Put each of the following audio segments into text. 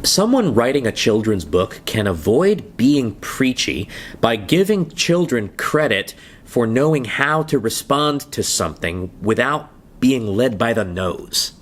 Someone writing a children's book can avoid being preachy by giving children credit for knowing how to respond to something without being led by the nose.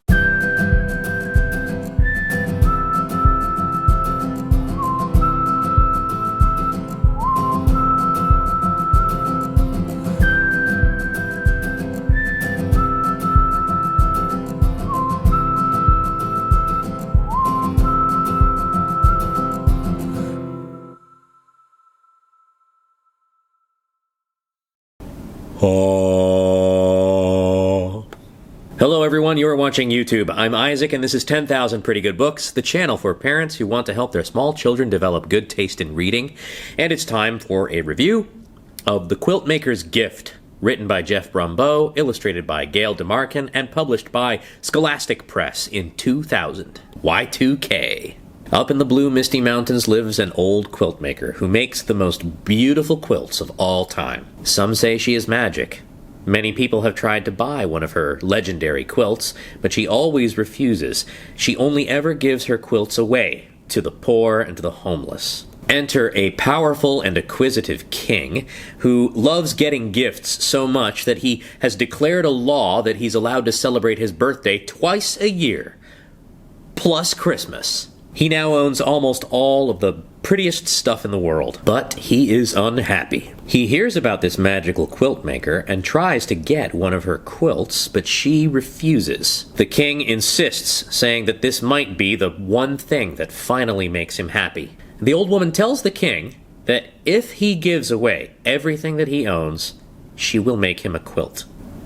Hello everyone, you are watching YouTube. I'm Isaac and this is 10,000 Pretty Good Books, the channel for parents who want to help their small children develop good taste in reading. And it's time for a review of The Quiltmaker's Gift, written by Jeff Brumbeau, illustrated by Gail Marcken, and published by Scholastic Press in 2000. Y2K. Up in the blue misty mountains lives an old quiltmaker who makes the most beautiful quilts of all time. Some say she is magic. Many people have tried to buy one of her legendary quilts, but she always refuses. She only ever gives her quilts away to the poor and to the homeless. Enter a powerful and acquisitive king who loves getting gifts so much that he has declared a law that he's allowed to celebrate his birthday twice a year, plus Christmas. He now owns almost all of the prettiest stuff in the world, but he is unhappy. He hears about this magical quilt maker and tries to get one of her quilts, but she refuses. The king insists, saying that this might be the one thing that finally makes him happy. The old woman tells the king that if he gives away everything that he owns, she will make him a quilt.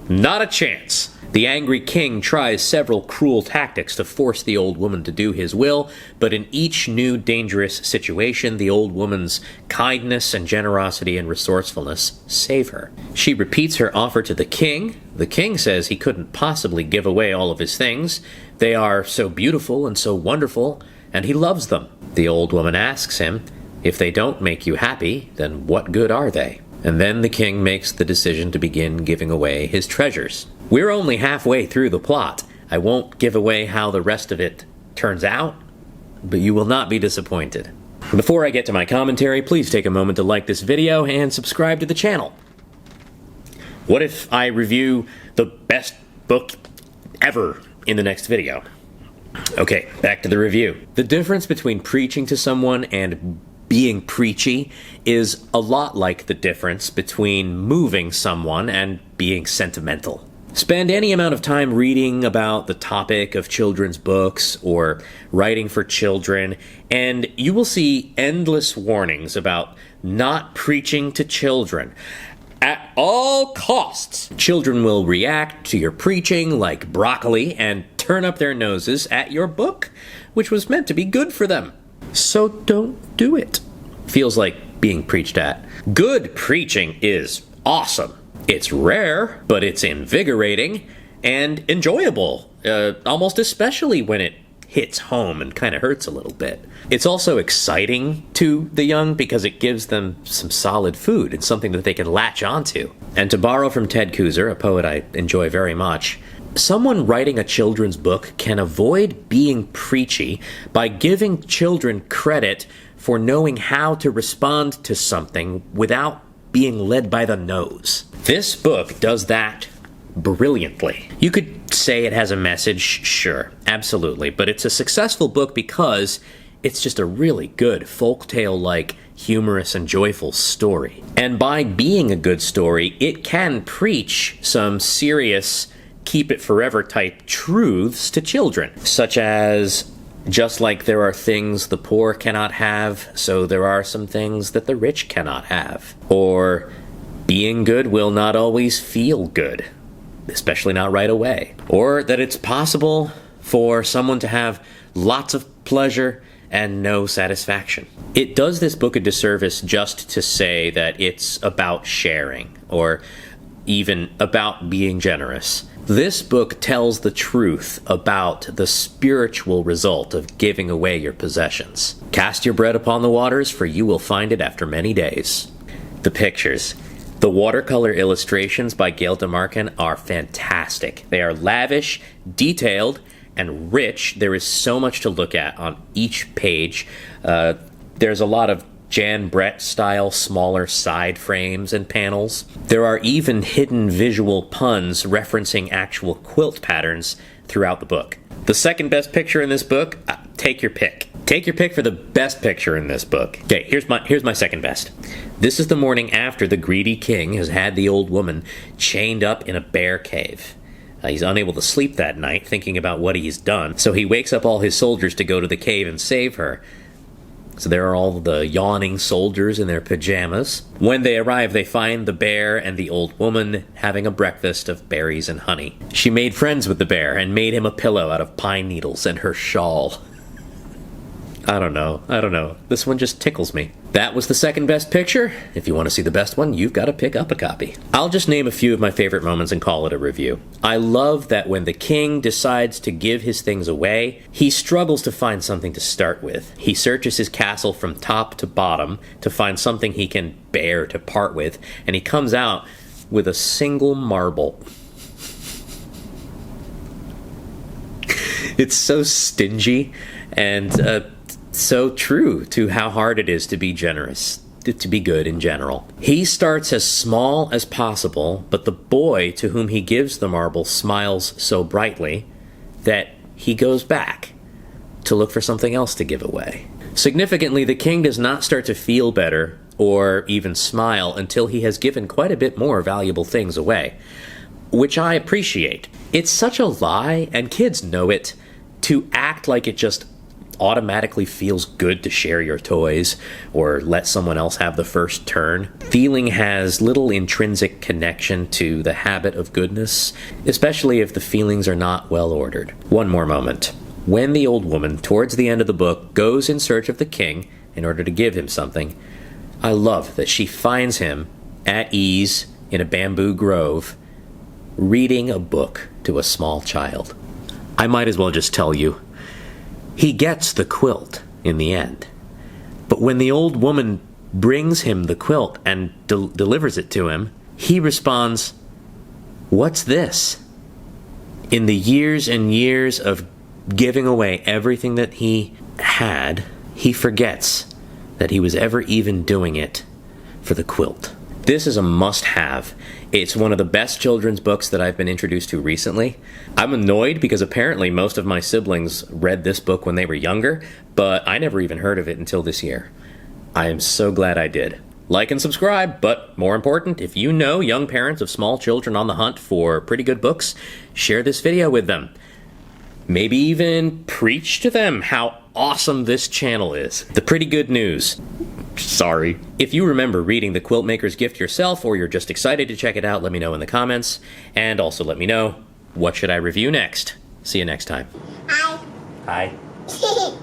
Not a chance! The angry king tries several cruel tactics to force the old woman to do his will, but in each new dangerous situation, the old woman's kindness and generosity and resourcefulness save her. She repeats her offer to the king. The king says he couldn't possibly give away all of his things. They are so beautiful and so wonderful, and he loves them. The old woman asks him, if they don't make you happy, then what good are they? And then the king makes the decision to begin giving away his treasures. We're only halfway through the plot. I won't give away how the rest of it turns out, but you will not be disappointed. Before I get to my commentary, please take a moment to like this video and subscribe to the channel. What if I review the best book ever in the next video? Okay, back to the review. The difference between preaching to someone and being preachy is a lot like the difference between moving someone and being sentimental. Spend any amount of time reading about the topic of children's books or writing for children, and you will see endless warnings about not preaching to children. At all costs, children will react to your preaching like broccoli and turn up their noses at your book, which was meant to be good for them. So don't do it. Feels like being preached at. Good preaching is awesome. It's rare, but it's invigorating and enjoyable, almost especially when it hits home and kind of hurts a little bit. It's also exciting to the young because it gives them some solid food and something that they can latch onto. And to borrow from Ted Kooser, a poet I enjoy very much, someone writing a children's book can avoid being preachy by giving children credit for knowing how to respond to something without being led by the nose. This book does that brilliantly. You could say it has a message, sure, absolutely, but it's a successful book because it's just a really good folktale-like, humorous and joyful story. And by being a good story, it can preach some serious keep it forever type truths to children, such as just like there are things the poor cannot have, so there are some things that the rich cannot have. Or being good will not always feel good, especially not right away. Or that it's possible for someone to have lots of pleasure and no satisfaction. It does this book a disservice just to say that it's about sharing, or even about being generous. This book tells the truth about the spiritual result of giving away your possessions. Cast your bread upon the waters, for you will find it after many days. The pictures. The watercolor illustrations by Gail Marcken are fantastic. They are lavish, detailed, and rich. There is so much to look at on each page. There's a lot of Jan Brett-style smaller side frames and panels. There are even hidden visual puns referencing actual quilt patterns throughout the book. The second best picture in this book, take your pick. Take your pick for the best picture in this book. Okay, here's my second best. This is the morning after the greedy king has had the old woman chained up in a bear cave. He's unable to sleep that night, thinking about what he's done, so he wakes up all his soldiers to go to the cave and save her. So there are all the yawning soldiers in their pajamas. When they arrive, they find the bear and the old woman having a breakfast of berries and honey. She made friends with the bear and made him a pillow out of pine needles and her shawl. I don't know. This one just tickles me. That was the second best picture. If you want to see the best one, you've got to pick up a copy. I'll just name a few of my favorite moments and call it a review. I love that when the king decides to give his things away, he struggles to find something to start with. He searches his castle from top to bottom to find something he can bear to part with, and he comes out with a single marble. It's so stingy and so true to how hard it is to be generous, to be good in general. He starts as small as possible, but the boy to whom he gives the marble smiles so brightly that he goes back to look for something else to give away. Significantly, the king does not start to feel better or even smile until he has given quite a bit more valuable things away, which I appreciate. It's such a lie, and kids know it, to act like it just automatically feels good to share your toys or let someone else have the first turn. Feeling has little intrinsic connection to the habit of goodness, especially if the feelings are not well ordered. One more moment. When the old woman, towards the end of the book, goes in search of the king in order to give him something, I love that she finds him at ease in a bamboo grove, reading a book to a small child. I might as well just tell you, he gets the quilt in the end. But when the old woman brings him the quilt and delivers it to him, he responds, "What's this?" In the years and years of giving away everything that he had, he forgets that he was ever even doing it for the quilt. This is a must-have. It's one of the best children's books that I've been introduced to recently. I'm annoyed because apparently most of my siblings read this book when they were younger, but I never even heard of it until this year. I am so glad I did. Like and subscribe, but more important, if you know young parents of small children on the hunt for pretty good books, share this video with them. Maybe even preach to them how awesome this channel is. The pretty good news. Sorry. If you remember reading The Quiltmaker's Gift yourself, or you're just excited to check it out, let me know in the comments. And also let me know, what should I review next? See you next time. Hi. Hi.